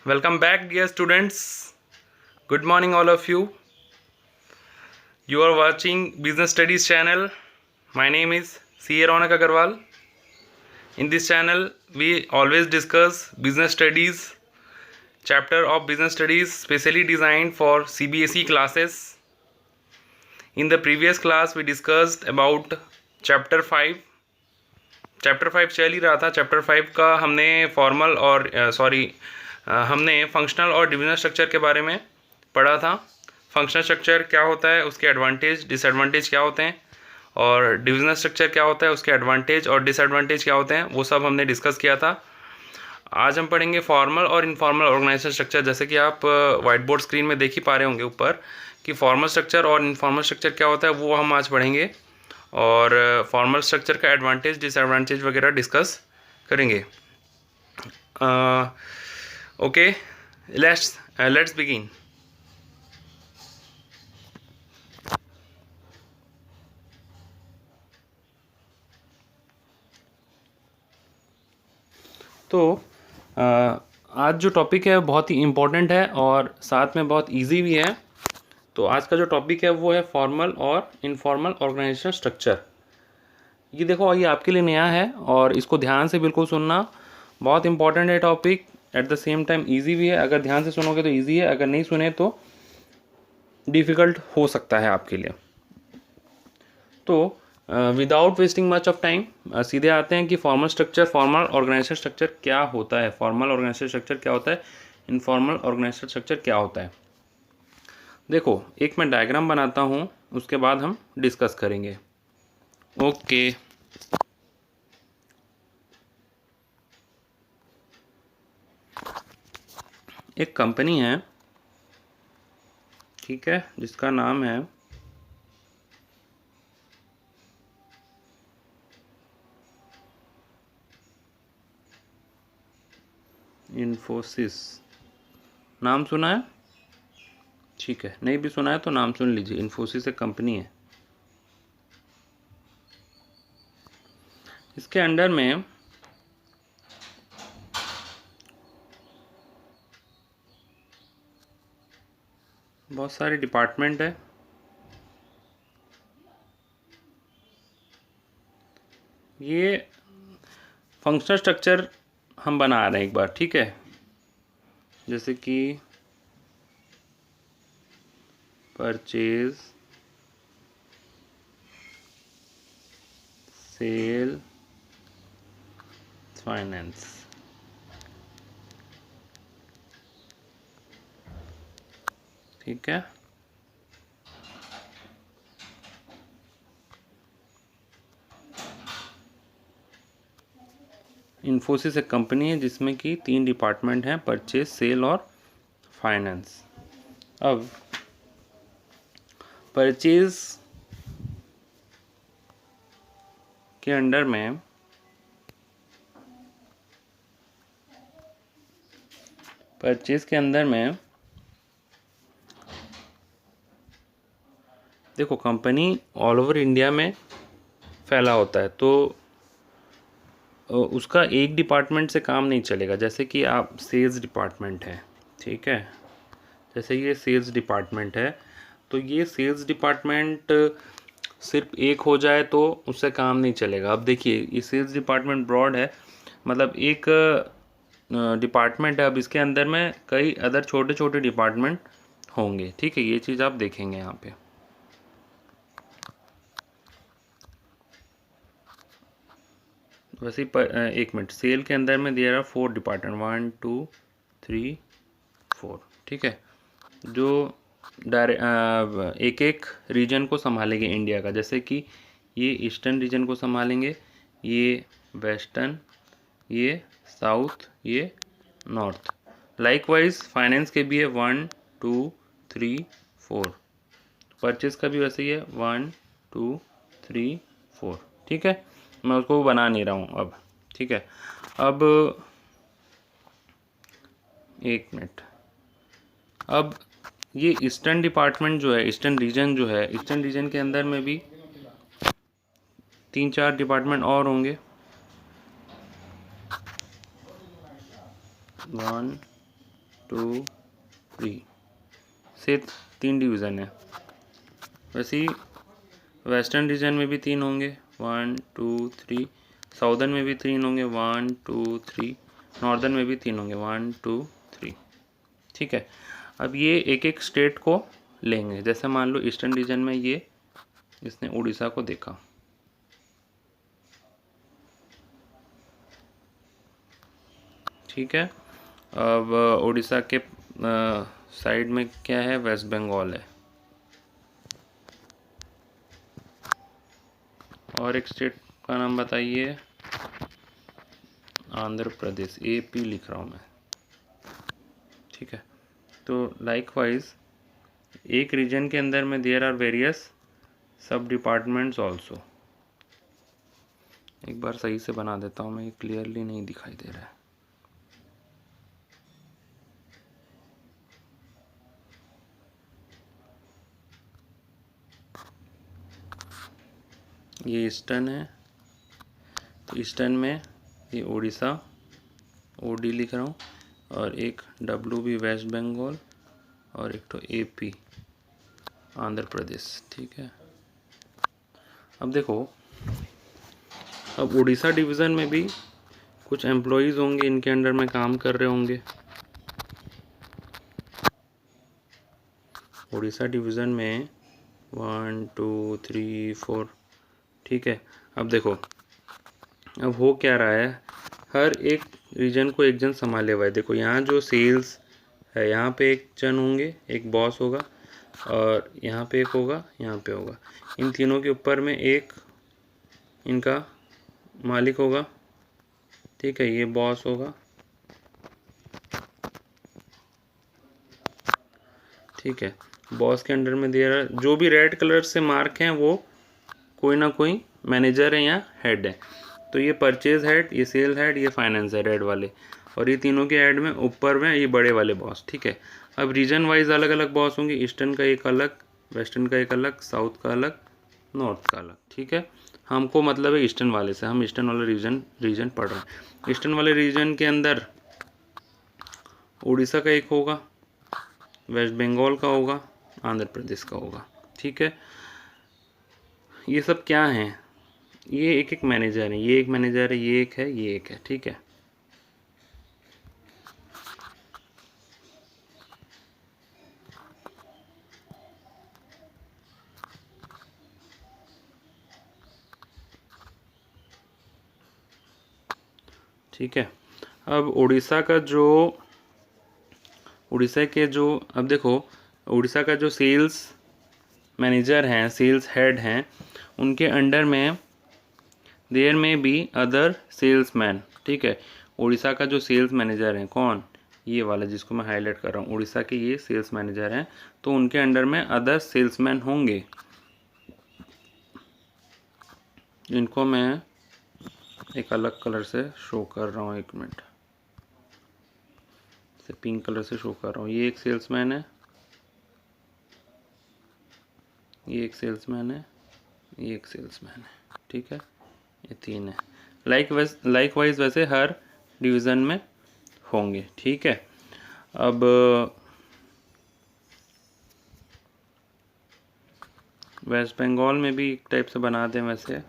Welcome back, dear students. Good morning, all of you. You are watching Business Studies channel. My name is C.A. Ronak Agarwal. In this channel, we always discuss business studies, chapter of business studies specially designed for CBSE classes. In the previous class, we discussed about chapter 5. Chapter 5 चल ही रहा था. Chapter 5 का हमने formal और हमने functional और divisional structure के बारे में पढ़ा था. फंक्शनल स्ट्रक्चर क्या होता है, उसके एडवांटेज डिसएडवांटेज क्या होते हैं, और डिविजनल स्ट्रक्चर क्या होता है, उसके एडवांटेज और डिसएडवांटेज क्या होते हैं, वो सब हमने डिस्कस किया था. आज हम पढ़ेंगे फॉर्मल और इनफॉर्मल ऑर्गेनाइजेशन स्ट्रक्चर. जैसे कि आप वाइट बोर्ड स्क्रीन में देख ही पा रहे होंगे ऊपर कि फॉर्मल स्ट्रक्चर और इनफॉर्मल स्ट्रक्चर क्या होता है, वो हम आज पढ़ेंगे. और फॉर्मल स्ट्रक्चर का एडवांटेज डिसएडवांटेज वगैरह डिस्कस करेंगे. Okay, let's begin. तो आज जो टॉपिक है बहुत ही इम्पोर्टेंट है और साथ में बहुत इजी भी है. तो आज का जो टॉपिक है वो है फॉर्मल और इनफॉर्मल ऑर्गेनाइजेशन स्ट्रक्चर. ये देखो, ये आपके लिए नया है और इसको ध्यान से बिल्कुल सुनना. बहुत इंपॉर्टेंट है topic, at the same time easy भी है. अगर ध्यान से सुनोगे तो इजी है, अगर नहीं सुने तो डिफ़िकल्ट हो सकता है आपके लिए. तो without wasting much of time सीधे आते हैं कि formal structure, formal organisation structure क्या होता है, फॉर्मल ऑर्गेनाइजेशन स्ट्रक्चर क्या होता है, इनफॉर्मल ऑर्गेनाइजेशन स्ट्रक्चर क्या होता है. देखो, एक मैं डायग्राम बनाता हूँ, उसके बाद हम डिस्कस करेंगे. ओके. एक कंपनी है, ठीक है, जिसका नाम है इन्फोसिस. नाम सुना है? ठीक है, नहीं भी सुना है तो नाम सुन लीजिए. इन्फोसिस एक कंपनी है. इसके अंडर में बहुत सारे डिपार्टमेंट है. ये फंक्शनल स्ट्रक्चर हम बना रहे हैं एक बार, ठीक है. जैसे कि परचेज, सेल, फाइनेंस. ठीक है. इन्फोसिस एक कंपनी है जिसमें कि 3 डिपार्टमेंट हैं, परचेज, सेल और फाइनेंस. अब परचेज के अंडर में देखो, कंपनी ऑल ओवर इंडिया में फैला होता है, तो उसका एक डिपार्टमेंट से काम नहीं चलेगा. जैसे कि आप सेल्स डिपार्टमेंट है, ठीक है, जैसे ये सेल्स डिपार्टमेंट है, तो ये सेल्स डिपार्टमेंट सिर्फ एक हो जाए तो उससे काम नहीं चलेगा. अब देखिए, ये सेल्स डिपार्टमेंट ब्रॉड है, मतलब एक डिपार्टमेंट है. अब इसके अंदर में कई अदर छोटे छोटे डिपार्टमेंट होंगे, ठीक है. ये चीज़ आप देखेंगे यहाँ पे. वैसे एक मिनट, सेल के अंदर में देयर आर 4 डिपार्टमेंट, 1 2 3 4, ठीक है, जो एक एक रीजन को संभालेंगे इंडिया का. जैसे कि ये ईस्टर्न रीजन को संभालेंगे, ये वेस्टर्न, ये साउथ, ये नॉर्थ. लाइकवाइज फाइनेंस के भी है 1 2 3 4. परचेज का भी वैसे ही है 1 2 3 4, ठीक है. मैं उसको बना नहीं रहा हूँ अब, ठीक है. अब एक मिनट. अब ये ईस्टर्न डिपार्टमेंट जो है, ईस्टर्न रीजन जो है, ईस्टर्न रीजन के अंदर में भी 3-4 डिपार्टमेंट और होंगे. 1 2 3 से 3 डिवीज़न है। वैसे ही वेस्टर्न रीजन में भी 3 होंगे, 1 2 3। साउदर्न में भी 3 होंगे, 1 2 3। नॉर्दर्न में भी 3 होंगे, 1 2 3। ठीक है। अब ये एक एक स्टेट को लेंगे। जैसे मान लो ईस्टर्न रीजन में ये इसने उड़ीसा को देखा, ठीक है। अब उड़ीसा के साइड में क्या है, वेस्ट बंगाल है। और एक स्टेट का नाम बताइए, आंध्र प्रदेश, AP लिख रहा हूँ मैं, ठीक है। तो लाइकवाइज एक रीजन के अंदर में देयर आर वेरियस सब डिपार्टमेंट्स ऑल्सो। एक बार सही से बना देता हूँ मैं, ये क्लियरली नहीं दिखाई दे रहा है। ये ईस्टर्न है, तो ईस्टर्न में ये उड़ीसा, OD लिख रहा हूँ, और एक W भी वेस्ट बंगाल, और एक तो AP आंध्र प्रदेश, ठीक है। अब देखो, अब उड़ीसा डिवीज़न में भी कुछ एम्प्लॉयज़ होंगे, इनके अंडर में काम कर रहे होंगे। उड़ीसा डिवीज़न में 1 2 3 4, ठीक है। अब देखो, अब हो क्या रहा है, हर एक रीजन को एक जन संभाले हुआ है। देखो यहाँ जो सेल्स है, यहाँ पे एक जन होंगे, एक बॉस होगा, और यहाँ पे एक होगा, यहाँ पे होगा। इन तीनों के ऊपर में एक इनका मालिक होगा, ठीक है, ये बॉस होगा, ठीक है। बॉस के अंडर में दिया जो भी रेड कलर से मार्क हैं वो कोई ना कोई मैनेजर है या हेड है। तो ये परचेज हेड, ये सेल हेड, ये फाइनेंस है रेड वाले, और ये तीनों के हेड में ऊपर में ये बड़े वाले बॉस, ठीक है। अब रीजन वाइज अलग अलग बॉस होंगे, ईस्टर्न का एक अलग, वेस्टर्न का एक अलग, साउथ का अलग, नॉर्थ का अलग, ठीक है। हमको मतलब है ईस्टर्न वाले से, हम ईस्टर्न वाले रीजन पढ़ रहे हैं। ईस्टर्न वाले रीजन के अंदर उड़ीसा का एक होगा, वेस्ट बंगाल का होगा, आंध्र प्रदेश का होगा, ठीक है। ये सब क्या हैं, ये एक एक मैनेजर है, ये एक मैनेजर है, ये एक है, ये एक है, ठीक है। ठीक है। अब उड़ीसा के जो अब देखो, उड़ीसा का जो सेल्स मैनेजर हैं, सेल्स हेड हैं, उनके अंडर में देयर में बी अदर सेल्समैन, ठीक है। उड़ीसा का जो सेल्स मैनेजर हैं, कौन, ये वाला जिसको मैं हाईलाइट कर रहा हूँ, उड़ीसा के ये सेल्स मैनेजर हैं, तो उनके अंडर में अदर सेल्समैन होंगे। इनको मैं एक अलग कलर से शो कर रहा हूँ, 1 मिनट, से पिंक कलर से शो कर रहा हूँ। ये एक सेल्समैन है, ये एक सेल्समैन है, ये एक सेल्समैन है, ठीक है। ये 3 है। लाइकवाइज वैसे हर डिवीज़न में होंगे, ठीक है। अब वेस्ट बंगाल में भी एक टाइप से बना दें वैसे,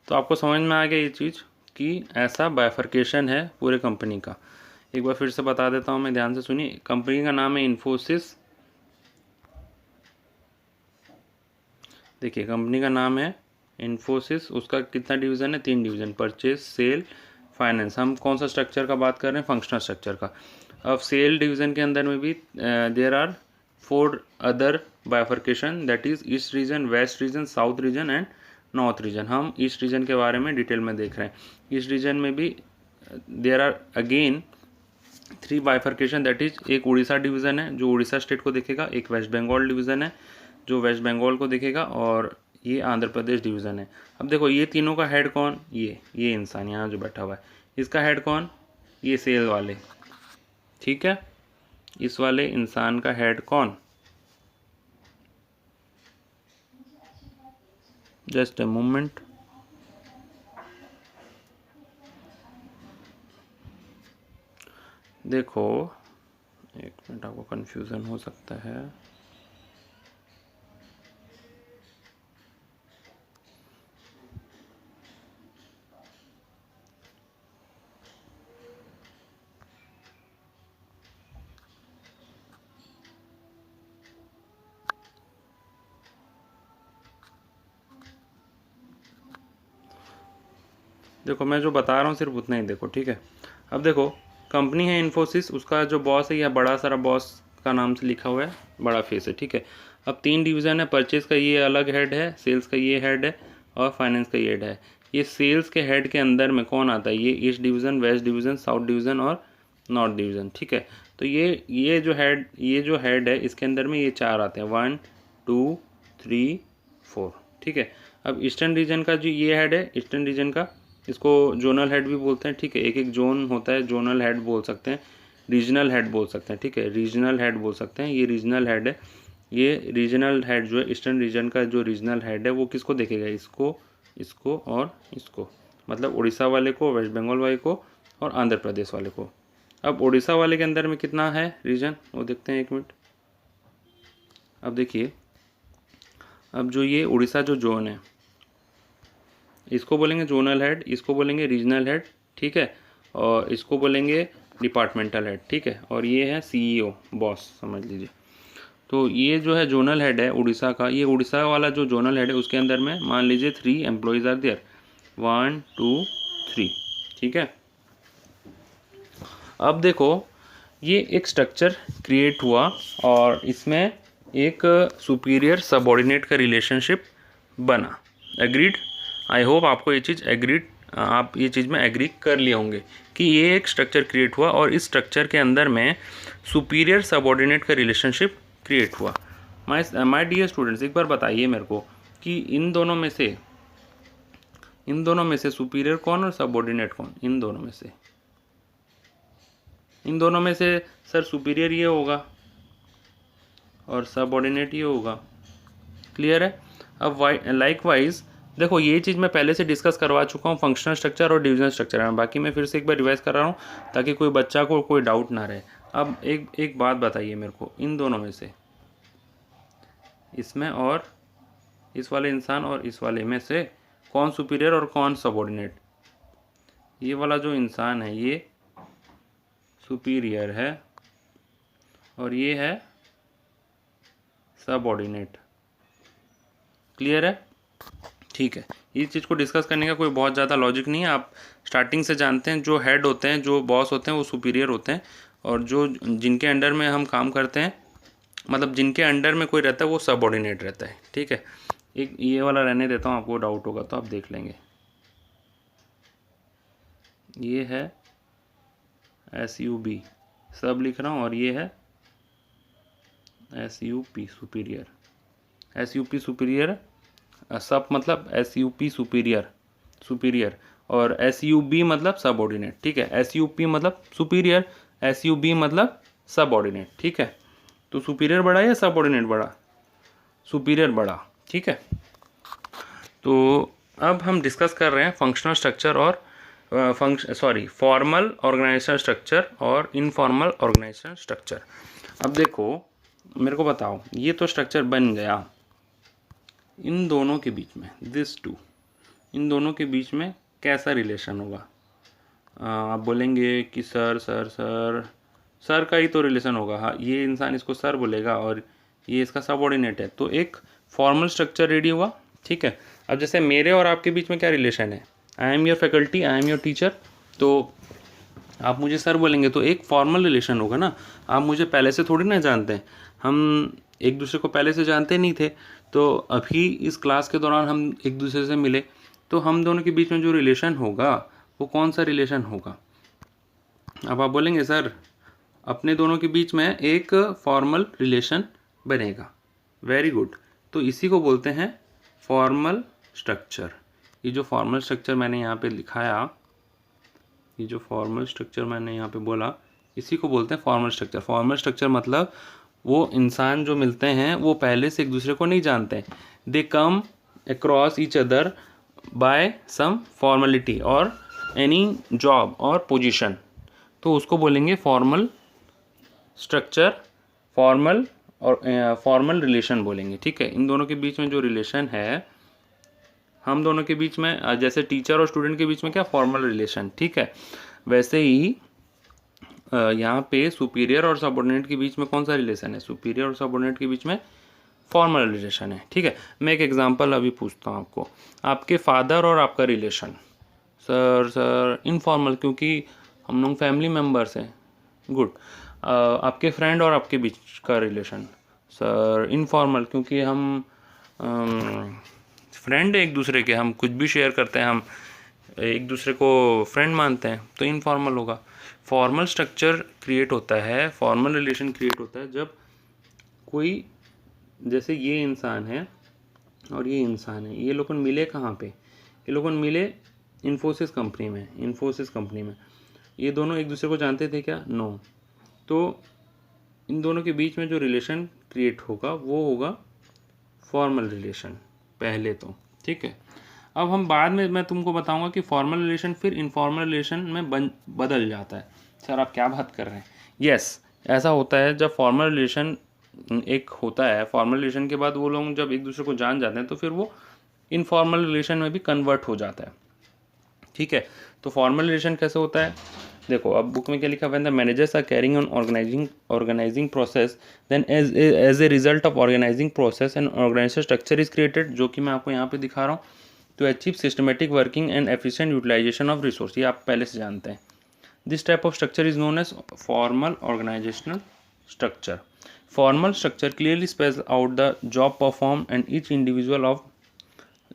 तो आपको समझ में आ गया ये चीज़ कि ऐसा बाइफर्केशन है पूरे कंपनी का। एक बार फिर से बता देता हूँ मैं, ध्यान से सुनिए। कंपनी का नाम है इन्फोसिस, देखिए कंपनी का नाम है इन्फोसिस, उसका कितना डिवीज़न है, 3 डिवीज़न, परचेज, सेल, फाइनेंस। हम कौन सा स्ट्रक्चर का बात कर रहे हैं, फंक्शनल स्ट्रक्चर का। अब सेल डिवीज़न के अंदर में भी there are 4 other bifurcation, that is east region, west region, south region and north region. हम ईस्ट रीजन के बारे में डिटेल में देख रहे हैं। ईस्ट रीजन में भी there are again 3 bifurcation, that is एक उड़ीसा डिवीज़न है जो उड़ीसा स्टेट को देखेगा, एक वेस्ट बंगाल डिवीज़न है जो वेस्ट बंगाल को देखेगा, और ये आंध्र प्रदेश डिवीज़न है। अब देखो ये तीनों का हेड कौन, ये इंसान यहाँ जो बैठा हुआ है, इसका हेड कौन, ये सेल वाले, ठीक है। इस वाले इंसान का हेड कौन, जस्ट ए मोमेंट। देखो एक मिनट, आपको कंफ्यूजन हो सकता है। देखो मैं जो बता रहा हूँ सिर्फ उतना ही देखो, ठीक है। अब देखो कंपनी है इन्फोसिस, उसका जो बॉस है, या बड़ा सारा बॉस का नाम से लिखा हुआ है, बड़ा फेस है, ठीक है। अब 3 डिवीज़न है, परचेज़ का ये अलग हेड है, सेल्स का ये हेड है, और फाइनेंस का ये हेड है। ये सेल्स के हेड के अंदर में कौन आता है? ये east division, west division, south division और नॉर्थ डिवीज़न, ठीक है। तो ये जो हेड है इसके अंदर में ये 4 आते हैं, 1 2 3 4, ठीक है। अब ईस्टर्न रीजन का जो ये हेड है, ईस्टर्न रीजन का, इसको जोनल हेड भी बोलते हैं, ठीक है। एक एक जोन होता है, जोनल हेड बोल सकते हैं, रीजनल हेड बोल सकते हैं, ठीक है। रीजनल हेड बोल सकते हैं, ये रीजनल हेड है। ये रीजनल हेड जो है, ईस्टर्न रीजन का जो रीजनल हेड है वो किसको देखेगा? इसको, इसको और इसको, मतलब उड़ीसा वाले को, वेस्ट बंगाल वाले को और आंध्र प्रदेश वाले को। अब उड़ीसा वाले के अंदर में कितना है रीजन, वो देखते हैं, एक मिनट। अब देखिए, अब जो ये उड़ीसा जो जोन है, इसको बोलेंगे जोनल हेड, इसको बोलेंगे रीजनल हेड, ठीक है, और इसको बोलेंगे डिपार्टमेंटल हेड, ठीक है। और ये है सीईओ, बॉस समझ लीजिए। तो ये जो है जोनल हेड है उड़ीसा का, ये उड़ीसा वाला जो जोनल हेड है उसके अंदर में मान लीजिए 3 एम्प्लॉयज़ आर देयर, 1 2 3, ठीक है। अब देखो ये एक स्ट्रक्चर क्रिएट हुआ और इसमें एक सुपीरियर सबऑर्डिनेट का रिलेशनशिप बना। एग्रीड? आई होप आपको ये चीज़ एग्रीड, आप ये चीज़ में एग्री कर लिए होंगे कि ये एक स्ट्रक्चर क्रिएट हुआ और इस स्ट्रक्चर के अंदर में सुपीरियर सबऑर्डिनेट का रिलेशनशिप क्रिएट हुआ। माय डियर स्टूडेंट्स, एक बार बताइए मेरे को कि इन दोनों में से सुपीरियर कौन और सबऑर्डिनेट कौन? इन दोनों में से सर सुपीरियर ये होगा और सबऑर्डिनेट ये होगा। क्लियर है? अब लाइकवाइज देखो ये चीज़ मैं पहले से डिस्कस करवा चुका हूँ, फंक्शनल स्ट्रक्चर और डिविजनल स्ट्रक्चर है। बाकी मैं फिर से एक बार रिवाइज कर रहा हूँ ताकि कोई बच्चा को कोई डाउट ना रहे। अब एक बात बताइए मेरे को, इन दोनों में से, इसमें और इस वाले इंसान और इस वाले में से कौन सुपीरियर और कौन सबऑर्डिनेट? ये वाला जो इंसान है ये सुपीरियर है और ये है सबऑर्डिनेट। क्लियर है? ठीक है, इस चीज़ को डिस्कस करने का कोई बहुत ज़्यादा लॉजिक नहीं है। आप स्टार्टिंग से जानते हैं जो हेड होते हैं, जो बॉस होते हैं वो सुपीरियर होते हैं, और जो जिनके अंडर में हम काम करते हैं, मतलब जिनके अंडर में कोई रहता है वो सबऑर्डिनेट रहता है, ठीक है। एक ये वाला रहने देता हूँ, आपको डाउट होगा तो आप देख लेंगे। ये है SUB, सब लिख रहा हूँ, और ये है SUP सुपीरियर। SUP सुपीरियर, सब मतलब SUP सुपीरियर और SUB मतलब सबऑर्डिनेट, ठीक है। SUP मतलब सुपीरियर, SUB मतलब सबऑर्डिनेट, ठीक है। तो सुपीरियर बड़ा या सबऑर्डिनेट बड़ा? सुपीरियर बड़ा, ठीक है। तो अब हम डिस्कस कर रहे हैं फंक्शनल स्ट्रक्चर और फॉर्मल ऑर्गेनाइजेशन स्ट्रक्चर और इनफॉर्मल ऑर्गेनाइजेशन स्ट्रक्चर। अब देखो मेरे को बताओ, ये तो स्ट्रक्चर बन गया, इन दोनों के बीच में इन दोनों के बीच में कैसा रिलेशन होगा? आप बोलेंगे कि सर का ही तो रिलेशन होगा। हाँ, ये इंसान इसको सर बोलेगा और ये इसका सबऑर्डिनेट है, तो एक फॉर्मल स्ट्रक्चर रेडी हुआ, ठीक है। अब जैसे मेरे और आपके बीच में क्या रिलेशन है? I am your faculty, I am your teacher, तो आप मुझे सर बोलेंगे तो एक फॉर्मल रिलेशन होगा ना। आप मुझे पहले से थोड़ी ना जानते हैं, हम एक दूसरे को पहले से जानते नहीं थे, तो अभी इस क्लास के दौरान हम एक दूसरे से मिले, तो हम दोनों के बीच में जो रिलेशन होगा वो कौन सा रिलेशन होगा? अब आप बोलेंगे सर अपने दोनों के बीच में एक फॉर्मल रिलेशन बनेगा। वेरी गुड, तो इसी को बोलते हैं फॉर्मल स्ट्रक्चर। ये जो फॉर्मल स्ट्रक्चर मैंने यहाँ पे लिखाया, ये जो फॉर्मल स्ट्रक्चर मैंने यहाँ पे बोला, इसी को बोलते हैं फॉर्मल स्ट्रक्चर। फॉर्मल स्ट्रक्चर मतलब वो इंसान जो मिलते हैं वो पहले से एक दूसरे को नहीं जानते हैं, दे कम across each other by some formality or any job or position, तो उसको बोलेंगे फॉर्मल स्ट्रक्चर, फॉर्मल और फॉर्मल रिलेशन बोलेंगे। ठीक है, इन दोनों के बीच में जो रिलेशन है, हम दोनों के बीच में जैसे टीचर और स्टूडेंट के बीच में क्या फॉर्मल रिलेशन, ठीक है, वैसे ही यहाँ पे सुपीरियर और सबऑर्डिनेट के बीच में कौन सा रिलेशन है, सुपीरियर और सबऑर्डिनेट के बीच में फॉर्मल रिलेशन है। ठीक है, मैं एक एग्जांपल अभी पूछता हूँ आपको, आपके फादर और आपका रिलेशन, सर इनफॉर्मल क्योंकि हम लोग फैमिली मेम्बर्स हैं, गुड। आपके फ्रेंड और आपके बीच का रिलेशन, सर इनफॉर्मल क्योंकि हम फ्रेंड एक दूसरे के, हम कुछ भी शेयर करते हैं, हम एक दूसरे को फ्रेंड मानते हैं, तो इनफॉर्मल होगा। फॉर्मल स्ट्रक्चर क्रिएट होता है, फॉर्मल रिलेशन क्रिएट होता है जब कोई, जैसे ये इंसान है और ये इंसान है, ये लोगन मिले कहाँ पे, ये लोगन मिले इन्फोसिस कंपनी में, इन्फोसिस कंपनी में। ये दोनों एक दूसरे को जानते थे क्या, नो। तो इन दोनों के बीच में जो रिलेशन क्रिएट होगा वो होगा फॉर्मल रिलेशन पहले तो। ठीक है, अब हम बाद में मैं तुमको बताऊंगा कि फॉर्मल रिलेशन फिर इनफॉर्मल रिलेशन में बदल जाता है। सर आप क्या बात कर रहे हैं? यस, ऐसा होता है जब फॉर्मल रिलेशन एक होता है, फॉर्मल रिलेशन के बाद वो लोग जब एक दूसरे को जान जाते हैं तो फिर वो इनफॉर्मल रिलेशन में भी कन्वर्ट हो जाता है। ठीक है, तो फॉर्मल रिलेशन कैसे होता है, देखो अब बुक में क्या लिखा हुआ है, the managers are carrying on organising process, then as a result of organising process and organisation structure is created, जो कि मैं आपको यहाँ पे दिखा रहा हूँ, to achieve systematic working and efficient utilisation of resource. ये आप पहले से जानते हैं। This type of structure is known as formal organisational structure. Formal structure clearly spells out the job perform and each individual of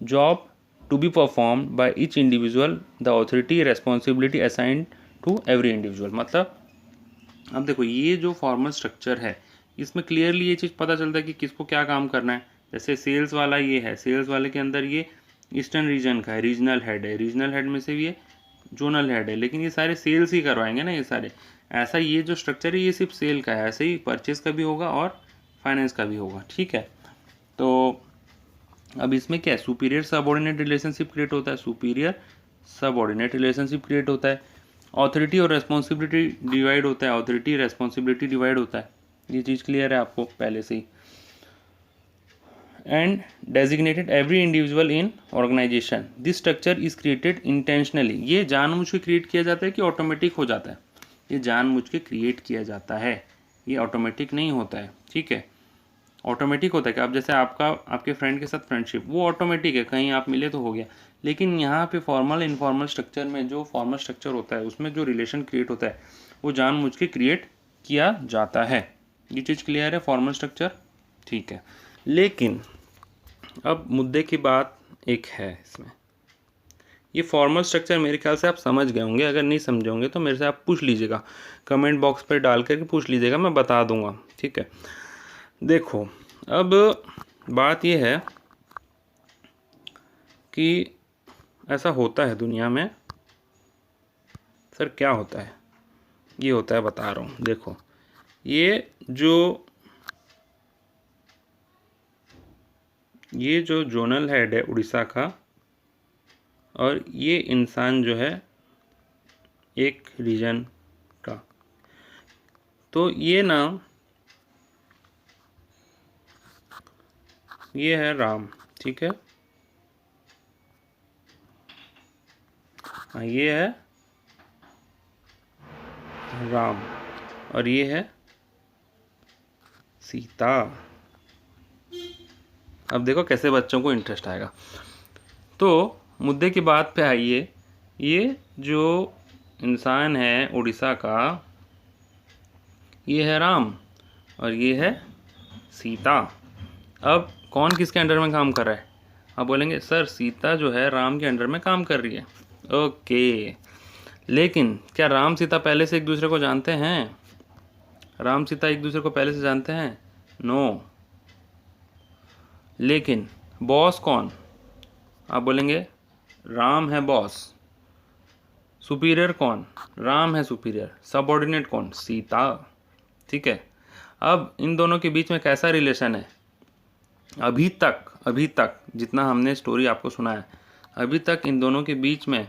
job to be performed by each individual, the authority responsibility assigned to every individual। मतलब अब देखो ये जो formal structure है इसमें clearly ये चीज़ पता चलता है कि किसको क्या काम करना है। जैसे सेल्स वाला ये है, सेल्स वाले के अंदर ये ईस्टर्न रीजन का है, रीजनल हेड है, रीजनल हेड में से ये जोनल हेड है, लेकिन ये सारे सेल्स ही करवाएंगे ना ये सारे। ऐसा ये जो स्ट्रक्चर है ये सिर्फ सेल का है, ऐसे ही परचेज का भी होगा और फाइनेंस का भी होगा। ठीक है, तो अब इसमें क्या है, सुपीरियर सबऑर्डिनेट रिलेशनशिप क्रिएट होता है, सुपीरियर सबऑर्डिनेट रिलेशनशिप क्रिएट होता है, ऑथोरिटी और रेस्पॉन्सिबिलिटी डिवाइड होता है, ऑथोरिटी रेस्पॉन्सिबिलिटी डिवाइड होता है, ये चीज़ क्लियर है आपको पहले से ही। And designated every individual in organization, this structure is created intentionally, ये जानबूझ के क्रिएट किया जाता है कि ऑटोमेटिक हो जाता है, ये जानबूझ के क्रिएट किया जाता है, ये ऑटोमेटिक नहीं होता है। ठीक है, ऑटोमेटिक होता है कि आप जैसे आपके फ्रेंड के साथ फ्रेंडशिप वो ऑटोमेटिक है, कहीं आप मिले तो हो गया, लेकिन यहाँ पे फॉर्मल इनफॉर्मल स्ट्रक्चर में जो फॉर्मल स्ट्रक्चर होता है उसमें जो रिलेशन क्रिएट होता है वो जानबूझ के क्रिएट किया जाता है। ये चीज़ क्लियर है, फॉर्मल स्ट्रक्चर। ठीक है, लेकिन अब मुद्दे की बात एक है इसमें, ये फॉर्मल स्ट्रक्चर मेरे ख्याल से आप समझ गए होंगे, अगर नहीं समझे होंगे तो मेरे से आप पूछ लीजिएगा, कमेंट बॉक्स पर डाल करके पूछ लीजिएगा, मैं बता दूंगा। ठीक है, देखो अब बात यह है कि ऐसा होता है दुनिया में। सर क्या होता है, ये होता है, बता रहा हूँ। देखो ये जो जोनल हेड है उड़ीसा का, और ये इंसान जो है एक रीजन का, तो ये ना, ये है राम। ठीक है, ये है राम और ये है सीता। अब देखो कैसे बच्चों को इंटरेस्ट आएगा। तो मुद्दे की बात पे आइए, ये जो इंसान है उड़ीसा का, ये है राम और ये है सीता। अब कौन किसके अंडर में काम कर रहा है? आप बोलेंगे सर सीता जो है राम के अंडर में काम कर रही है। ओके, लेकिन क्या राम सीता पहले से एक दूसरे को जानते हैं? राम सीता एक दूसरे को पहले से जानते हैं? नो। लेकिन बॉस कौन? आप बोलेंगे राम है बॉस। सुपीरियर कौन? राम है सुपीरियर। सबऑर्डिनेट कौन? सीता। ठीक है, अब इन दोनों के बीच में कैसा रिलेशन है? अभी तक जितना हमने स्टोरी आपको सुनाया, अभी तक इन दोनों के बीच में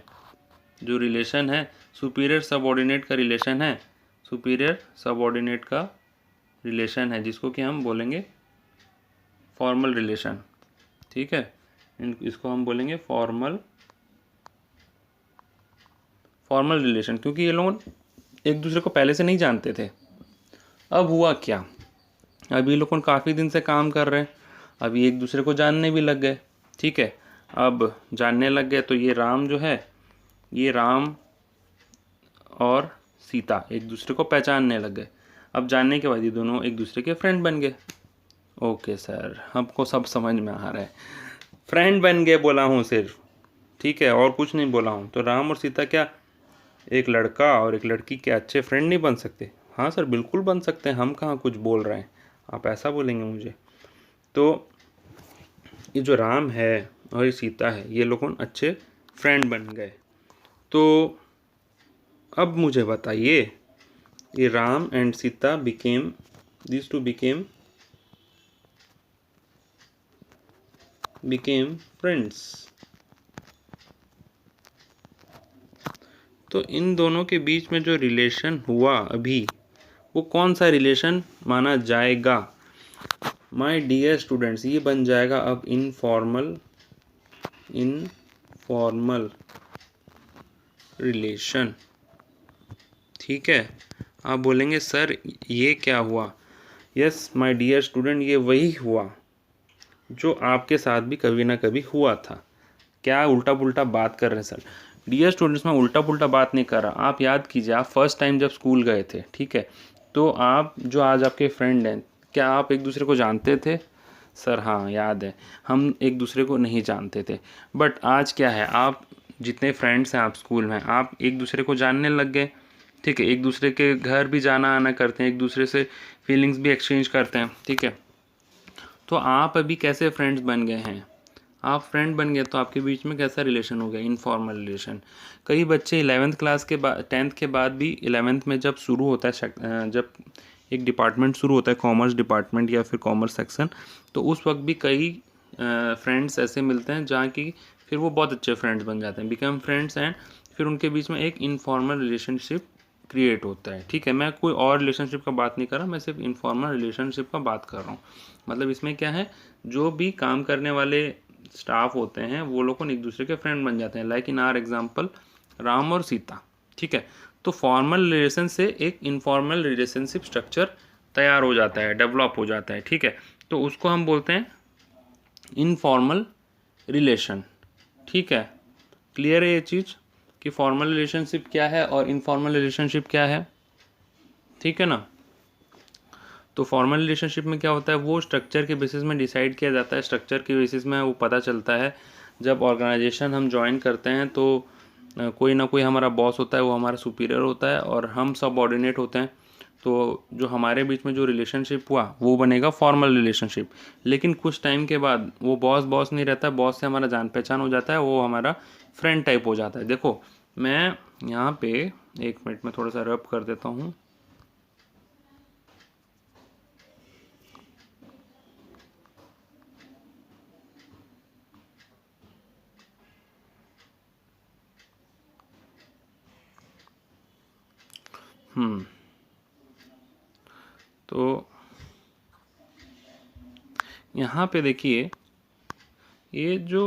जो रिलेशन है सुपीरियर सबऑर्डिनेट का रिलेशन है, सुपीरियर सबऑर्डिनेट का रिलेशन है, जिसको कि हम बोलेंगे फॉर्मल रिलेशन। ठीक है, इसको हम बोलेंगे फॉर्मल रिलेशन, क्योंकि ये लोग एक दूसरे को पहले से नहीं जानते थे। अब हुआ क्या, अब ये लोग काफ़ी दिन से काम कर रहे हैं, अब ये एक दूसरे को जानने भी लग गए। ठीक है, अब जानने लग गए तो ये राम जो है, ये राम और सीता एक दूसरे को पहचानने लग गए। अब जानने के बाद ये दोनों एक दूसरे के फ्रेंड बन गए। ओके सर, हमको सब समझ में आ रहा है, फ्रेंड बन गए बोला हूँ सिर्फ, ठीक है, और कुछ नहीं बोला हूँ। तो राम और सीता क्या एक लड़का और एक लड़की के अच्छे फ्रेंड नहीं बन सकते? हाँ सर, बिल्कुल बन सकते हैं, हम कहाँ कुछ बोल रहे हैं, आप ऐसा बोलेंगे मुझे। तो ये जो राम है और ये सीता है, ये लोग अच्छे फ्रेंड बन गए। तो अब मुझे बताइए, ये Ram and Sita became, these two became friends। तो इन दोनों के बीच में जो रिलेशन हुआ अभी, वो कौन सा रिलेशन माना जाएगा? माय डियर स्टूडेंट्स, ये बन जाएगा अब इनफॉर्मल रिलेशन। ठीक है, आप बोलेंगे सर ये क्या हुआ? यस माय डियर स्टूडेंट, ये वही हुआ जो आपके साथ भी कभी ना कभी हुआ था। क्या उल्टा पुल्टा बात कर रहे हैं सर? डियर स्टूडेंट्स, मैं उल्टा पुल्टा बात नहीं कर रहा। आप याद कीजिए, आप फर्स्ट टाइम जब स्कूल गए थे, ठीक है, तो आप जो आज आपके फ्रेंड हैं, क्या आप एक दूसरे को जानते थे? सर हाँ याद है, हम एक दूसरे को नहीं जानते थे। बट आज क्या है, आप जितने फ्रेंड्स हैं आप स्कूल में, आप एक दूसरे को जानने लग गए। ठीक है, एक दूसरे के घर भी जाना आना करते हैं, एक दूसरे से फीलिंग्स भी एक्सचेंज करते हैं। ठीक है, तो आप अभी कैसे फ्रेंड्स बन गए हैं? आप फ्रेंड बन गए तो आपके बीच में कैसा रिलेशन हो गया? Informal relation. कई बच्चे 11th क्लास के बाद, 10th के बाद भी 11th में जब शुरू होता है, जब एक डिपार्टमेंट शुरू होता है, कॉमर्स डिपार्टमेंट या फिर कॉमर्स सेक्शन, तो उस वक्त भी कई फ्रेंड्स ऐसे मिलते हैं जहाँ की फिर वो बहुत अच्छे फ्रेंड्स बन जाते हैं, बिकम फ्रेंड्स, एंड फिर उनके बीच में एक इनफॉर्मल रिलेशनशिप क्रिएट होता है। ठीक है, मैं कोई और रिलेशनशिप का बात नहीं कर रहा, मैं सिर्फ इनफॉर्मल रिलेशनशिप का बात कर रहा हूँ। मतलब इसमें क्या है, जो भी काम करने वाले स्टाफ होते हैं वो लोग एक दूसरे के फ्रेंड बन जाते हैं, like in are example Ram और सीता। ठीक है, तो फॉर्मल रिलेशन से एक इनफॉर्मल रिलेशनशिप स्ट्रक्चर तैयार हो जाता है, डेवलप हो जाता है। ठीक है, तो उसको हम बोलते हैं इनफॉर्मल रिलेशन। ठीक है, क्लियर है ये चीज़ कि फॉर्मल रिलेशनशिप क्या है और इनफॉर्मल रिलेशनशिप क्या है? ठीक है ना। तो फॉर्मल रिलेशनशिप में क्या होता है, वो स्ट्रक्चर के बेसिस में डिसाइड किया जाता है, स्ट्रक्चर के बेसिस में वो पता चलता है। जब ऑर्गेनाइजेशन हम ज्वाइन करते हैं तो कोई ना कोई हमारा बॉस होता है, वो हमारा सुपीरियर होता है और हम सबऑर्डिनेट होते हैं। तो जो हमारे बीच में जो रिलेशनशिप हुआ वो बनेगा फॉर्मल रिलेशनशिप। लेकिन कुछ टाइम के बाद वो बॉस नहीं रहता, बॉस से हमारा जान पहचान हो जाता है, वो हमारा फ्रेंड टाइप हो जाता है। देखो मैं यहाँ पे 1 मिनट में थोड़ा सा रब कर देता हूँ। तो यहाँ पे देखिए, ये जो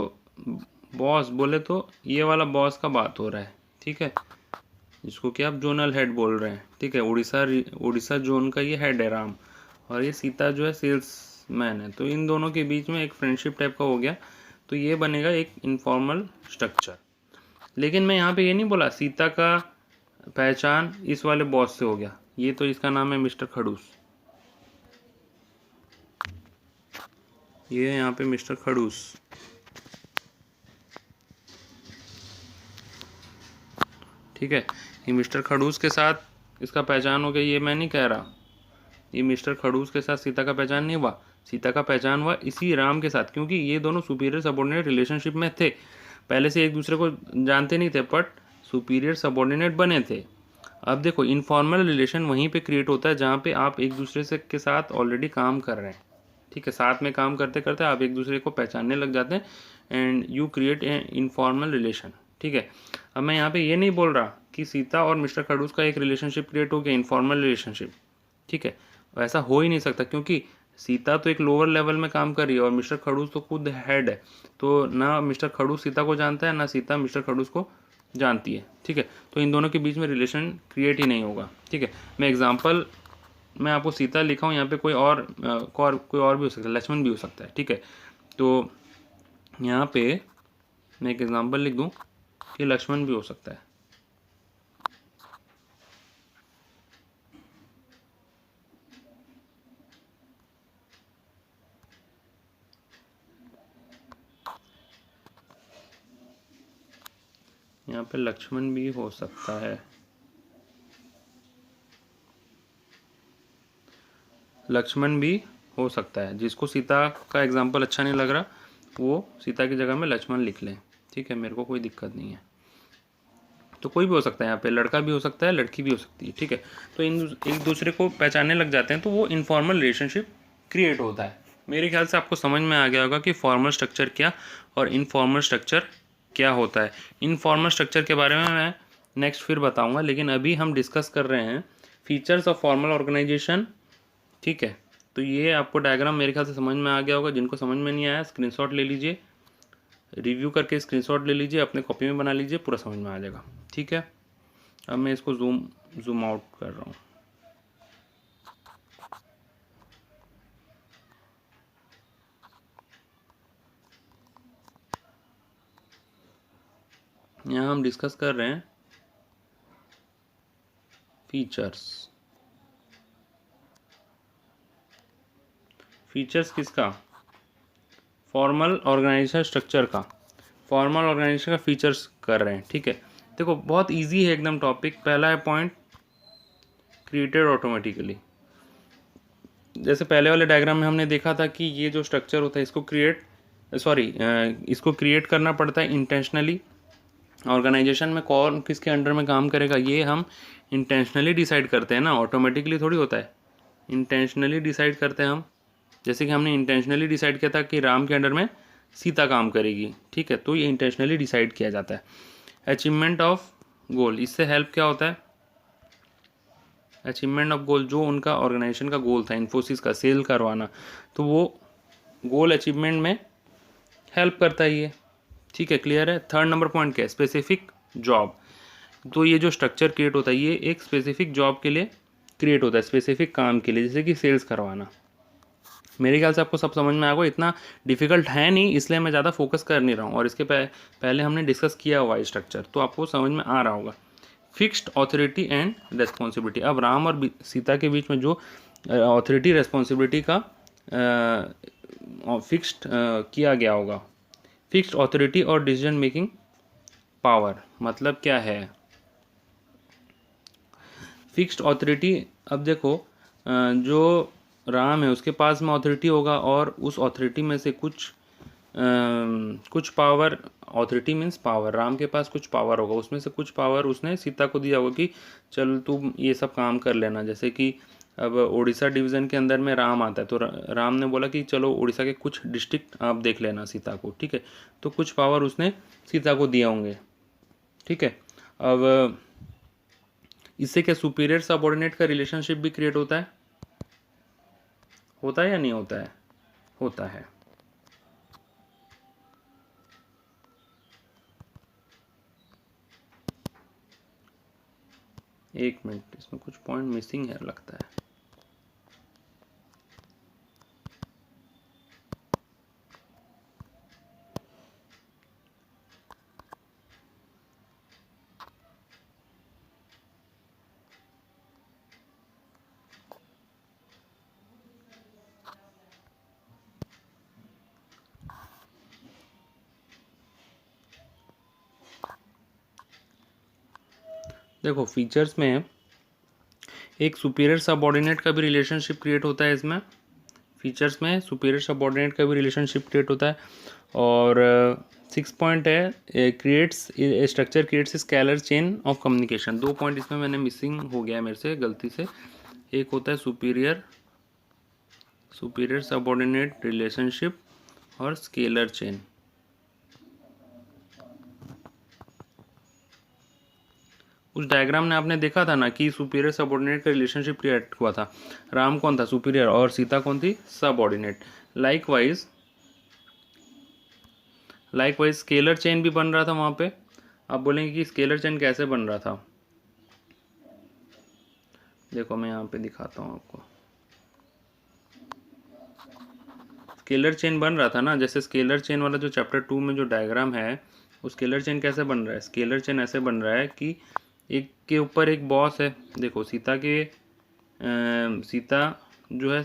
बॉस बोले तो ये वाला बॉस का बात हो रहा है। ठीक है, जिसको कि आप जोनल हेड बोल रहे हैं। ठीक है, उड़ीसा जोन का ये हेड है राम, और ये सीता जो है सेल्स मैन है। तो इन दोनों के बीच में एक फ्रेंडशिप टाइप का हो गया, तो ये बनेगा एक इनफॉर्मल स्ट्रक्चर। लेकिन मैं यहाँ पे ये नहीं बोला सीता का पहचान इस वाले बॉस से हो गया, ये तो इसका नाम है मिस्टर खड़ूस। ये है यहाँ पे मिस्टर खड़ूस। ठीक है, ये मिस्टर खड़ूस के साथ इसका पहचान हो गया, ये मैं नहीं कह रहा। ये मिस्टर खड़ूस के साथ सीता का पहचान नहीं हुआ, सीता का पहचान हुआ इसी राम के साथ, क्योंकि ये दोनों सुपीरियर सबऑर्डिनेट रिलेशनशिप में थे। पहले से एक दूसरे को जानते नहीं थे, बट सुपीरियर सबऑर्डिनेट बने थे। अब देखो, इनफॉर्मल रिलेशन वहीं पे क्रिएट होता है जहाँ पे आप एक दूसरे से के साथ ऑलरेडी काम कर रहे हैं। ठीक है, साथ में काम करते करते आप एक दूसरे को पहचानने लग जाते हैं and you create a informal relation. ठीक है, अब मैं यहाँ पे ये नहीं बोल रहा कि सीता और मिस्टर खड़ूस का एक रिलेशनशिप क्रिएट हो गया, इनफॉर्मल रिलेशनशिप। ठीक है, ऐसा हो ही नहीं सकता, क्योंकि सीता तो एक लोअर लेवल में काम कर रही है और मिस्टर खड़ूस तो खुद हेड है। तो ना मिस्टर खड़ूस सीता को जानता है, ना सीता मिस्टर खड़ूस को जानती है। ठीक है, तो इन दोनों के बीच में रिलेशन क्रिएट ही नहीं होगा। ठीक है, मैं एग्जांपल मैं आपको सीता लिखा हूँ, यहाँ पे कोई और कोई और भी हो सकता है, लक्ष्मण भी हो सकता है। ठीक है, तो यहाँ पे मैं एक एग्जांपल लिख दूँ कि लक्ष्मण भी हो सकता है। यहाँ पे लक्ष्मण भी हो सकता है, लक्ष्मण भी हो सकता है। जिसको सीता का एग्जांपल अच्छा नहीं लग रहा वो सीता की जगह में लक्ष्मण लिख लें। ठीक है, मेरे को कोई दिक्कत नहीं है। तो कोई भी हो सकता है, यहाँ पे लड़का भी हो सकता है, लड़की भी हो सकती है। ठीक है, तो इन एक दूसरे को पहचानने लग जाते हैं तो वो इनफॉर्मल रिलेशनशिप क्रिएट होता है। मेरे ख्याल से आपको समझ में आ गया होगा कि फॉर्मल स्ट्रक्चर क्या और इनफॉर्मल स्ट्रक्चर क्या होता है। इनफॉर्मल स्ट्रक्चर के बारे में मैं नेक्स्ट फिर बताऊंगा, लेकिन अभी हम डिस्कस कर रहे हैं फीचर्स ऑफ फॉर्मल ऑर्गेनाइजेशन। ठीक है, तो ये आपको डायग्राम मेरे ख्याल से समझ में आ गया होगा। जिनको समझ में नहीं आया स्क्रीनशॉट ले लीजिए, रिव्यू करके स्क्रीनशॉट ले लीजिए, अपने कॉपी में बना लीजिए, पूरा समझ में आ जाएगा। ठीक है, अब मैं इसको जूम आउट कर रहा हूँ। यहाँ हम डिस्कस कर रहे हैं फीचर्स। फीचर्स किसका? फॉर्मल ऑर्गेनाइजेशन स्ट्रक्चर का। फॉर्मल ऑर्गेनाइजेशन का फीचर्स कर रहे हैं। ठीक है, देखो बहुत इजी है एकदम टॉपिक। पहला है पॉइंट क्रिएटेड ऑटोमेटिकली। जैसे पहले वाले डायग्राम में हमने देखा था कि ये जो स्ट्रक्चर होता है इसको क्रिएट करना पड़ता है इंटेंशनली। ऑर्गेनाइजेशन में कौन किसके अंडर में काम करेगा ये हम इंटेंशनली डिसाइड करते हैं ना, ऑटोमेटिकली थोड़ी होता है। इंटेंशनली डिसाइड करते हैं हम। जैसे कि हमने इंटेंशनली डिसाइड किया था कि राम के अंडर में सीता काम करेगी। ठीक है, तो ये इंटेंशनली डिसाइड किया जाता है। अचीवमेंट ऑफ गोल, इससे हेल्प क्या होता है? अचीवमेंट ऑफ गोल, जो उनका ऑर्गेनाइजेशन का गोल था इन्फोसिस का सेल करवाना, तो वो गोल अचीवमेंट में हेल्प करता है ये। ठीक है, क्लियर है। थर्ड नंबर पॉइंट क्या है? Specific job. तो ये जो स्ट्रक्चर क्रिएट होता है ये एक स्पेसिफिक जॉब के लिए क्रिएट होता है, स्पेसिफिक काम के लिए, जैसे कि सेल्स करवाना। मेरे ख्याल से आपको सब समझ में आएगा, इतना डिफिकल्ट है नहीं, इसलिए मैं ज़्यादा फोकस कर नहीं रहा हूँ। और इसके पहले हमने डिस्कस किया हुआ है स्ट्रक्चर, तो आपको समझ में आ रहा होगा। Fixed authority and responsibility. अब राम और सीता के बीच में जो ऑथोरिटी रेस्पॉन्सिबिलिटी का फिक्स्ड किया गया होगा। फिक्स्ड ऑथोरिटी और डिसीजन मेकिंग पावर मतलब क्या है? फिक्स्ड ऑथोरिटी, अब देखो जो राम है उसके पास में ऑथोरिटी होगा और उस ऑथोरिटी में से कुछ power, authority means power, Ram के पास कुछ पावर होगा, उसमें से कुछ पावर उसने सीता को दिया होगा कि चल तुम ये सब काम कर लेना। जैसे कि अब उड़ीसा डिवीज़न के अंदर में राम आता है, तो राम ने बोला कि चलो उड़ीसा के कुछ डिस्ट्रिक्ट आप देख लेना सीता को। ठीक है, तो कुछ पावर उसने सीता को दिया होंगे। ठीक है, अब इससे क्या सुपीरियर सबऑर्डिनेट का रिलेशनशिप भी क्रिएट होता है? होता है या नहीं होता है? होता है। एक मिनट, इसमें कुछ पॉइंट मिसिंग है लगता है। देखो फीचर्स में एक सुपीरियर सबऑर्डिनेट का भी रिलेशनशिप क्रिएट होता है। इसमें फीचर्स में सुपीरियर सबऑर्डिनेट का भी रिलेशनशिप क्रिएट होता है। और 6 पॉइंट है creates structure creates scalar chain of communication. 2 point इसमें मैंने मिसिंग हो गया है मेरे से गलती से। एक होता है सुपीरियर सुपीरियर सबऑर्डिनेट रिलेशनशिप और स्केलर चेन। उस डायग्राम में आपने देखा था ना कि सुपीरियर सबऑर्डिनेट का रिलेशनशिप क्रिएट हुआ था। राम कौन था? सुपीरियर, और सीता कौन थी? सबऑर्डिनेट। लाइकवाइज स्केलर चेन भी बन रहा था वहां पे। आप बोलेंगे कि स्केलर चेन कैसे बन रहा था? देखो मैं यहाँ पे दिखाता हूँ आपको। स्केलर चेन बन रहा था ना, जैसे स्केलर चेन वाला जो चैप्टर 2 में जो डायग्राम है, वो स्केलर चेन कैसे बन रहा है? स्केलर चेन ऐसे बन रहा है कि एक के ऊपर एक बॉस है। देखो सीता जो है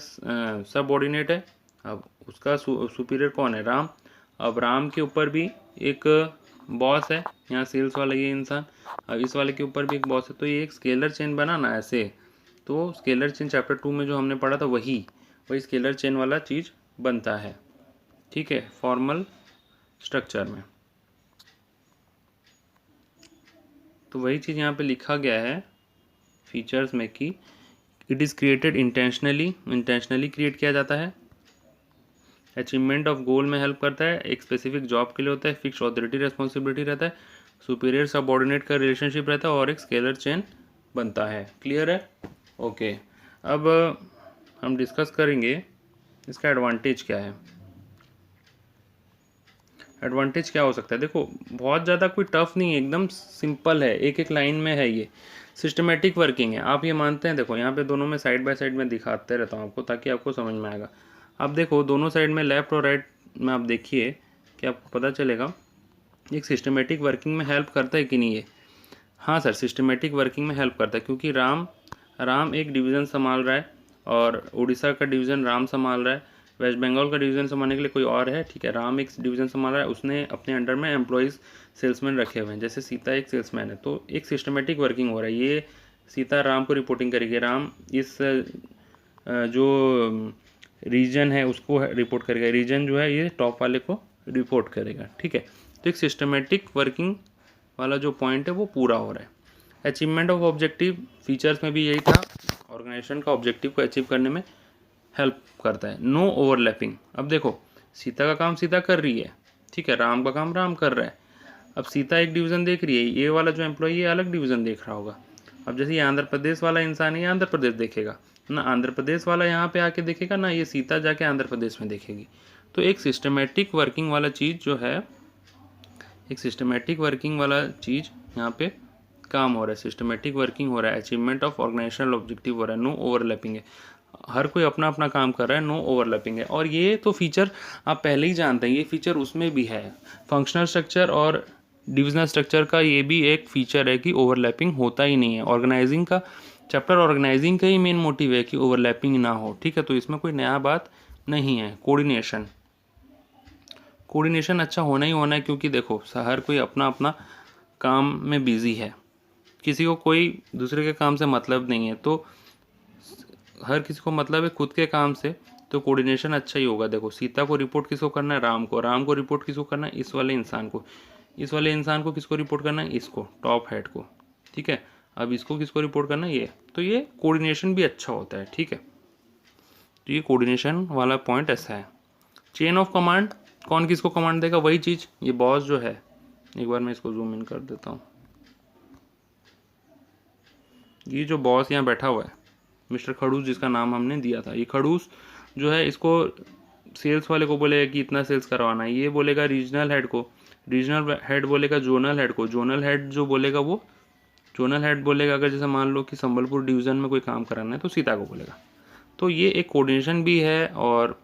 सबऑर्डिनेट है। अब उसका सुपीरियर कौन है? राम। अब राम के ऊपर भी एक बॉस है, यहाँ सेल्स वाला ये इंसान। अब इस वाले के ऊपर भी एक बॉस है। तो ये एक स्केलर चेन बना ना ऐसे। तो स्केलर चेन चैप्टर 2 में जो हमने पढ़ा था वही स्केलर चेन वाला चीज़ बनता है। ठीक है, फॉर्मल स्ट्रक्चर में। तो वही चीज़ यहाँ पे लिखा गया है फीचर्स में कि it is created intentionally create किया जाता है। अचीवमेंट ऑफ गोल में हेल्प करता है। एक स्पेसिफिक जॉब के लिए होता है। फिक्स ऑथोरिटी रिस्पॉन्सिबिलिटी रहता है। सुपीरियर सबऑर्डिनेट का रिलेशनशिप रहता है और एक स्केलर चेन बनता है। क्लियर है? ओके। अब हम डिस्कस करेंगे इसका एडवांटेज क्या है। एडवांटेज क्या हो सकता है? देखो बहुत ज़्यादा कोई टफ नहीं है, एकदम सिंपल है, एक एक लाइन में है। ये सिस्टमेटिक वर्किंग है, आप ये मानते हैं? देखो यहाँ पे दोनों में साइड बाय साइड में दिखाते रहता हूँ आपको, ताकि आपको समझ में आएगा। आप देखो दोनों साइड में लेफ्ट और राइट में आप देखिए कि आपको पता चलेगा एक सिस्टमेटिक वर्किंग में हेल्प करता है कि नहीं ये। हाँ सर, सिस्टमेटिक वर्किंग में हेल्प करता है, क्योंकि राम एक डिवीज़न संभाल रहा है और उड़ीसा का डिवीज़न राम संभाल रहा है। वेस्ट बंगाल का डिवीज़न संभालने के लिए कोई और है, ठीक है। राम एक डिवीज़न संभाल रहा है, उसने अपने अंडर में एम्प्लॉयज़ सेल्समैन रखे हुए हैं, जैसे सीता एक सेल्समैन है। तो एक सिस्टमेटिक वर्किंग हो रहा है। ये सीता राम को रिपोर्टिंग करेगी, राम इस जो रीजन है उसको रिपोर्ट करेगा, रीजन जो है ये टॉप वाले को रिपोर्ट करेगा, ठीक है। तो एक सिस्टमेटिक वर्किंग वाला जो पॉइंट है वो पूरा हो रहा है। अचीवमेंट ऑफ ऑब्जेक्टिव फीचर्स में भी यही था, ऑर्गेनाइजेशन का ऑब्जेक्टिव को अचीव करने में हेल्प करता है। No overlapping. अब देखो सीता का काम सीता कर रही है, ठीक है, राम का काम राम कर रहा है। अब सीता एक डिवीज़न देख रही है, ये वाला जो एम्प्लॉई ये अलग डिवीज़न देख रहा होगा। अब जैसे ये आंध्र प्रदेश वाला इंसान है, ये आंध्र प्रदेश देखेगा ना, आंध्र प्रदेश वाला यहाँ पे आके देखेगा ना, ये सीता जाके आंध्र प्रदेश में देखेगी। तो एक सिस्टमेटिक वर्किंग वाला चीज़ जो है, एक सिस्टमेटिक वर्किंग वाला चीज़ यहाँ पे काम हो रहा है, सिस्टमेटिक वर्किंग हो रहा है, अचीवमेंट ऑफ ऑर्गेनाइजेशनल ऑब्जेक्टिव हो रहा है, नो ओवरलैपिंग है, हर कोई अपना अपना काम कर रहा है, नो ओवरलैपिंग है। और ये तो फीचर आप पहले ही जानते हैं, ये फीचर उसमें भी है। फंक्शनल स्ट्रक्चर और डिविजनल स्ट्रक्चर का ये भी एक फीचर है कि ओवरलैपिंग होता ही नहीं है। ऑर्गेनाइजिंग का चैप्टर, ऑर्गेनाइजिंग का ही मेन मोटिव है कि ओवरलैपिंग ना हो, ठीक है। तो इसमें कोई नया बात नहीं है। कोऑर्डिनेशन अच्छा होना ही होना है, क्योंकि देखो हर कोई अपना अपना काम में बिजी है, किसी को कोई दूसरे के काम से मतलब नहीं है। तो हर किसी को मतलब है खुद के काम से, तो कोऑर्डिनेशन अच्छा ही होगा। देखो सीता को रिपोर्ट किसको करना है? राम को रिपोर्ट किसको करना है? इस वाले इंसान को किसको रिपोर्ट करना है? इसको, टॉप हेड को, ठीक है। अब इसको किसको रिपोर्ट करना है? ये। तो ये कोऑर्डिनेशन भी अच्छा होता है, ठीक है। तो ये कोऑर्डिनेशन वाला पॉइंट ऐसा है। चेन ऑफ कमांड, कौन किसको कमांड देगा? वही चीज़, ये बॉस जो है, एक बार मैं इसको जूम इन कर देता हूँ। ये जो बॉस यहाँ बैठा हुआ है, मिस्टर खड़ूस जिसका नाम हमने दिया था, ये खड़ूस जो है, इसको सेल्स वाले को बोलेगा कि इतना सेल्स करवाना है, ये बोलेगा रीजनल हेड को, रीजनल हेड बोलेगा जोनल हेड को, जोनल हेड जो बोलेगा वो जोनल हेड बोलेगा, अगर जैसे मान लो कि संबलपुर डिवीज़न में कोई काम कराना है तो सीता को बोलेगा। तो ये एक कोऑर्डिनेशन भी है, और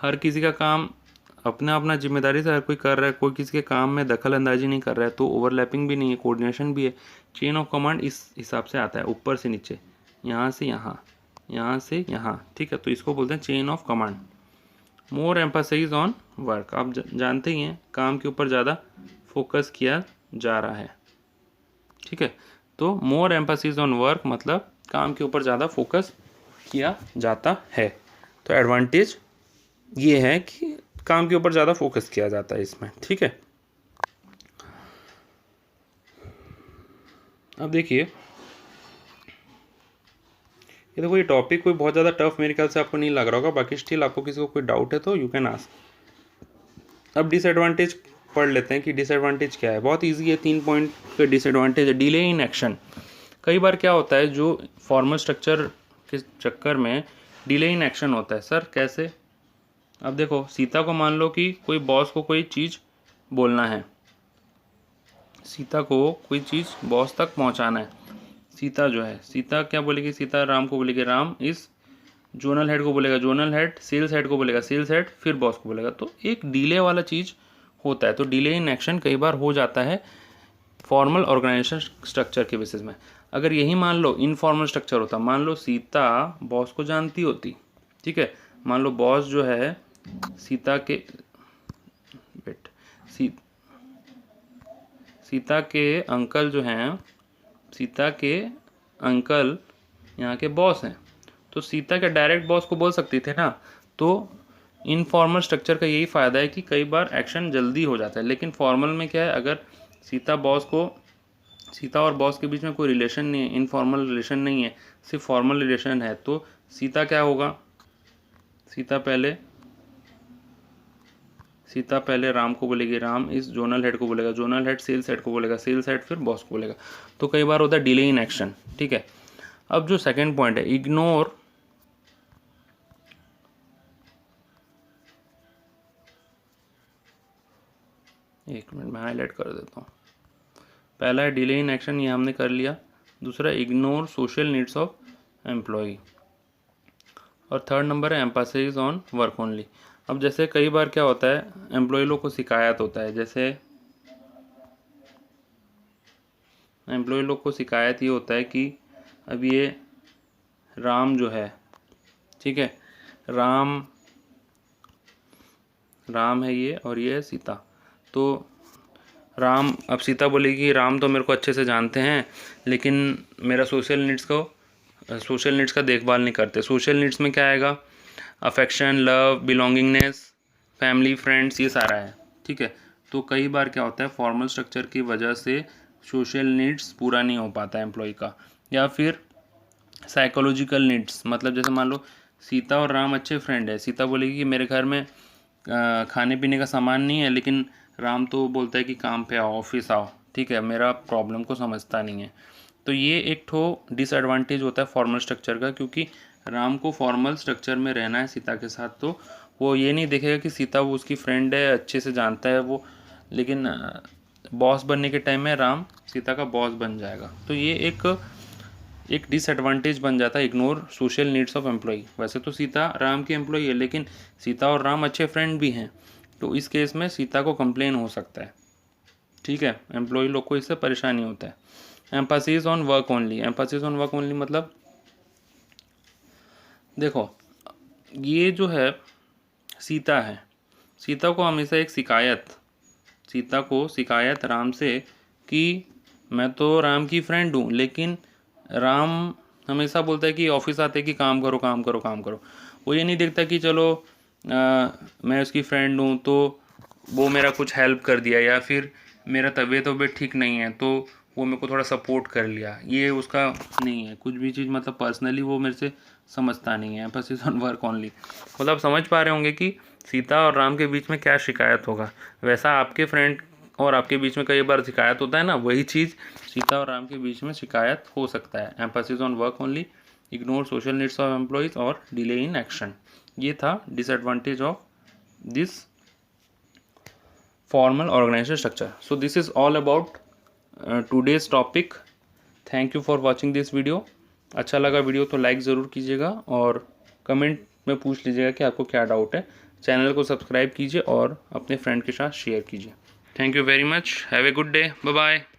हर किसी का काम अपना अपना जिम्मेदारी से हर कोई कर रहा है, कोई किसी के काम में दखल अंदाजी नहीं कर रहा है। तो ओवरलैपिंग भी नहीं है, कोऑर्डिनेशन भी है। चेन ऑफ कमांड इस हिसाब से आता है, ऊपर से नीचे, यहाँ से यहाँ, यहाँ से यहाँ, ठीक है। तो इसको बोलते हैं chain of command. More emphasise on work, आप जानते ही हैं काम के ऊपर ज़्यादा फोकस किया जा रहा है, ठीक है। तो मोर एम्फासिस ऑन वर्क मतलब काम के ऊपर ज़्यादा फोकस किया जाता है। तो एडवांटेज ये है कि काम के ऊपर ज़्यादा फोकस किया जाता है इसमें, ठीक है। अब देखिए ये देखो, ये टॉपिक कोई बहुत ज़्यादा टफ मेरे ख्याल से आपको नहीं लग रहा होगा, बाकी स्टिल आपको किसी को कोई डाउट है तो यू कैन आस्क। अब डिसएडवांटेज पढ़ लेते हैं कि डिसएडवांटेज क्या है। बहुत ईजी है, 3 पॉइंट के डिसएडवांटेज है। Delay in action. कई बार क्या होता है, जो फॉर्मल स्ट्रक्चर के चक्कर में डिले इन एक्शन होता है। सर कैसे? अब देखो, सीता को मान लो कि कोई बॉस को कोई चीज़ बोलना है, सीता को कोई चीज़ बॉस तक पहुंचाना है। सीता जो है, सीता क्या बोलेगी? सीता राम को बोलेगी, राम इस जोनल हेड को बोलेगा, जोनल हेड सेल्स हेड को बोलेगा, सेल्स हेड फिर बॉस को बोलेगा। तो एक डिले वाला चीज़ होता है। तो डिले इन एक्शन कई बार हो जाता है फॉर्मल ऑर्गेनाइजेशन स्ट्रक्चर के बेसिस में। अगर यही मान लो इनफॉर्मल स्ट्रक्चर होता, मान लो सीता बॉस को जानती होती, ठीक है, मान लो बॉस जो है सीता के सीता के अंकल जो हैं, सीता के अंकल यहाँ के बॉस हैं, तो सीता के डायरेक्ट बॉस को बोल सकती थे ना। तो इनफॉर्मल स्ट्रक्चर का यही फ़ायदा है कि कई बार एक्शन जल्दी हो जाता है। लेकिन फॉर्मल में क्या है, अगर सीता और बॉस के बीच में कोई रिलेशन नहीं है, इनफॉर्मल रिलेशन नहीं है, सिर्फ फॉर्मल रिलेशन है, तो सीता क्या होगा, सीता पहले राम को बोलेगी, राम इस जोनल हेड को बोलेगा, जोनल हेड सेल्स हेड को बोलेगा, सेल्स हेड फिर बॉस को बोलेगा। तो कई बार होता है डिले इन एक्शन, ठीक है। अब जो सेकंड पॉइंट है, इग्नोर एक मिनट में हाईलाइट कर देता हूँ। पहला है डिले इन एक्शन, ये हमने कर लिया। दूसरा ignore social needs of employee, और थर्ड नंबर है एम्फासिस ऑन वर्क ओनली। अब जैसे कई बार क्या होता है, एम्प्लॉय लोग को शिकायत होता है, जैसे एम्प्लॉय लोग को शिकायत ये होता है कि अब ये राम जो है, ठीक है, राम है ये, और ये है सीता। तो राम, अब सीता बोलेगी राम तो मेरे को अच्छे से जानते हैं, लेकिन मेरा सोशल नीड्स का देखभाल नहीं करते। सोशल नीड्स में क्या आएगा? Affection, love, belongingness, family, friends, ये सारा है, ठीक है। तो कई बार क्या होता है, फॉर्मल स्ट्रक्चर की वजह से सोशल नीड्स पूरा नहीं हो पाता है एम्प्लॉय का। या फिर साइकोलॉजिकल नीड्स, मतलब जैसे मान लो सीता और राम अच्छे फ्रेंड है, सीता बोलेगी कि मेरे घर में खाने पीने का सामान नहीं है, लेकिन राम तो बोलता है कि काम पे आओ, ऑफिस आओ, ठीक है, मेरा प्रॉब्लम को समझता नहीं है। तो ये एक ठो डिसएडवांटेज होता है फॉर्मल स्ट्रक्चर का, क्योंकि राम को फॉर्मल स्ट्रक्चर में रहना है सीता के साथ, तो वो ये नहीं देखेगा कि सीता वो उसकी फ्रेंड है, अच्छे से जानता है वो, लेकिन बॉस बनने के टाइम में राम सीता का बॉस बन जाएगा। तो ये एक डिसएडवांटेज बन जाता है, ignore social needs of employee. वैसे तो सीता राम की एम्प्लॉई है, लेकिन सीता और राम अच्छे फ्रेंड भी हैं, तो इस केस में सीता को कंप्लेन हो सकता है, ठीक है, एम्प्लॉय लोग को इससे परेशानी होता है। Mphasis on work only, Mphasis on work only मतलब देखो, ये जो है सीता है, सीता को हमेशा सीता को शिकायत राम से कि मैं तो राम की फ्रेंड हूँ, लेकिन राम हमेशा बोलता है कि ऑफिस आते कि काम करो काम करो काम करो। वो ये नहीं देखता कि चलो मैं उसकी फ्रेंड हूँ तो वो मेरा कुछ हेल्प कर दिया, या फिर मेरा तबीयत ठीक नहीं है तो वो मेरे को थोड़ा सपोर्ट कर लिया, ये उसका नहीं है। कुछ भी चीज़ मतलब पर्सनली वो मेरे से समझता नहीं है। एम्फेसिस ऑन वर्क ओनली, मतलब आप समझ पा रहे होंगे कि सीता और राम के बीच में क्या शिकायत होगा। वैसा आपके फ्रेंड और आपके बीच में कई बार शिकायत होता है ना, वही चीज़ सीता और राम के बीच में शिकायत हो सकता है। Emphasis on work only, ignore social needs of employees और डिले इन एक्शन, ये था disadvantage of this formal organizational structure. So this is all about today's topic. Thank you for watching this video. अच्छा लगा video तो like ज़रूर कीजिएगा और comment में पूछ लीजिएगा कि आपको क्या डाउट है। चैनल को सब्सक्राइब कीजिए और अपने फ्रेंड के साथ शेयर कीजिए। Thank you very much, have a good day, bye bye.